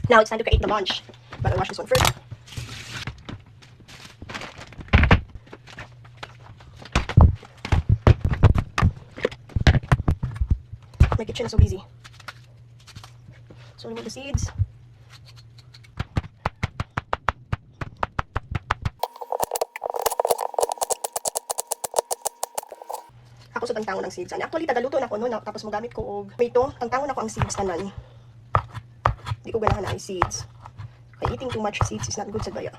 Now it's time to create the lunch. But I'll wash this one first. My kitchen is so busy. So remove the seeds. Ako sa tangtangon ng seeds. Actually, tagaluto na ako noon. Tapos magamit ko og ito. Tangtangon ako ang seeds tanan. Hindi ko ganahan na ay seeds. Kaya eating too much seeds is not good sa daya.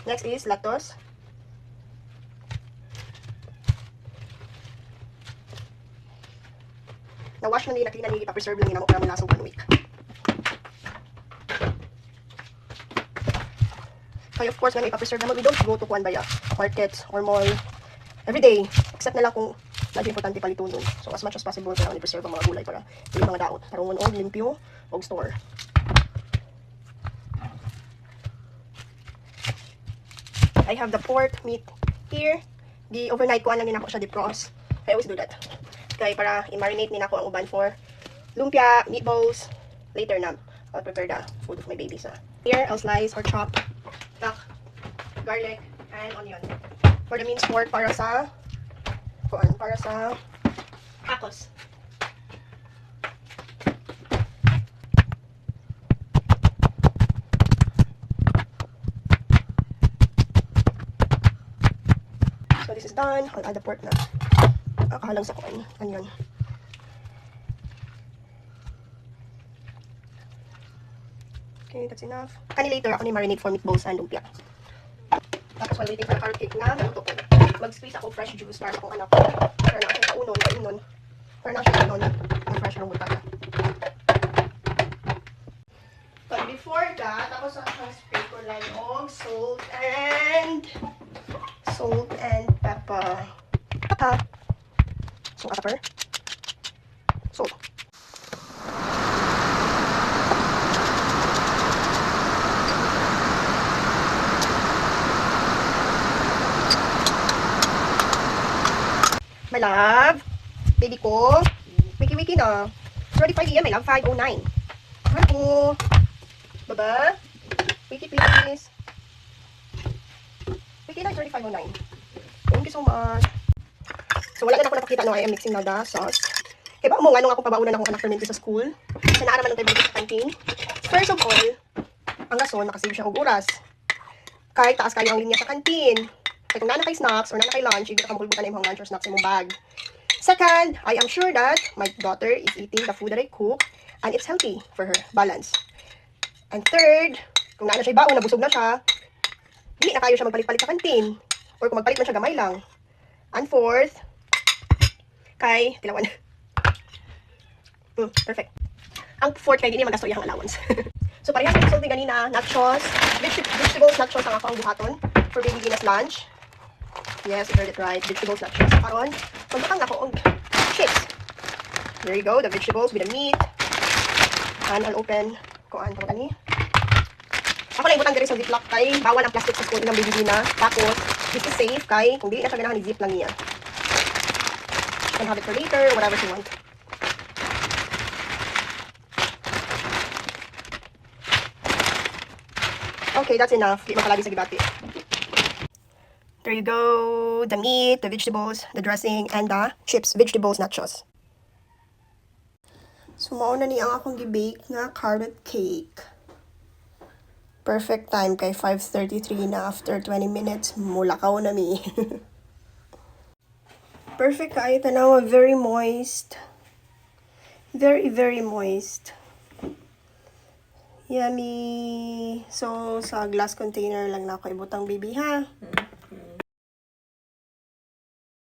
Next is lactose. Na-wash na nila, clean na nila, ipa-preserve lang nila mo para malasong 1 week. Kaya of course, when ipa-preserve naman, we don't go to kuan baya, market or mall every day. Except na lang kung medyo importante palito nun. So as much as possible, kailangan i-preserve ang mga gulay para hindi mga daot. Tarungon og limpyo og store. I have the pork meat here. Di overnight ko lang din ako siya defrost. I always do that. Kaya para i-marinate din ako ang uban for lumpia, meatballs. Later na, I'll prepare the food of my babies. Here, I'll slice or chop garlic and onion. For the minced pork para sa tacos. So this is done. I'll add the pork na. Akahalang sa kuan. Onion. Okay, that's enough. Kani later ako ni marinate for meatballs and lumpia. Tapos while waiting for the carrot cake na naluto ko, mag-squeeze ako fresh juice para akong anak ko. Para na siya kaunon, kainon. Para na siya kaunon. Ang fresh ng buta. But before that, ako sa spray ko lang og salt and pepper. So, pepper. Salt. My love, baby ko, wiki na. It's already 5 AM, my love, 5:09. Hello. Baba. Wiki, please. Wiki na, it's already 5:09. Thank you so much. So, wala na ako napakita, no, I am mixing na the sauce. Kaya ba mo nga, nung ako pabaunan akong anak fermente sa school, sa naaraman ng tayo sa canteen. First of all, ang gason, nakasave siya og oras. Kahit taas kayo ang linya sa canteen. Kaya kung nana kay snacks or nana kay lunch, hindi ka mahulbutan na yung lunch or snacks sa mong bag. Second, I am sure that my daughter is eating the food that I cook and it's healthy for her, balance. And third, kung nana siya baon, nabusog na siya, hindi na kayo siya magpalit-palit sa canteen. Or kung magpalit man siya, gamay lang. And fourth, kay tilawan. Perfect. Ang fourth kay hindi magasto iyang allowance. So parehas ng salty ganina, nachos, vegetables nachos ang ako ang buhaton for baby Gina's lunch. Yes, you heard it right. Vegetables nachos. Karon, magbutang ako og chips. There you go, the vegetables with the meat. And I'll open kuan to kani. Ako lang ibutang diri sa ziplock kay bawal ang plastic sa school ng baby Gina. Tapos this is safe kay kung dili na siya ganahan i-zip lang niya. You can have it for later, whatever you want. Okay, that's enough. Di makalagi sa gibati. There you go. The meat, the vegetables, the dressing, and the chips, vegetables, nachos. So, mauna ni ang akong gibake nga carrot cake. Perfect time kay 5:33 na after 20 minutes. Mulakaw na mi. Perfect kay tanaw, very moist. Very, very moist. Yummy. So, sa glass container lang na ako ibutang baby, ha?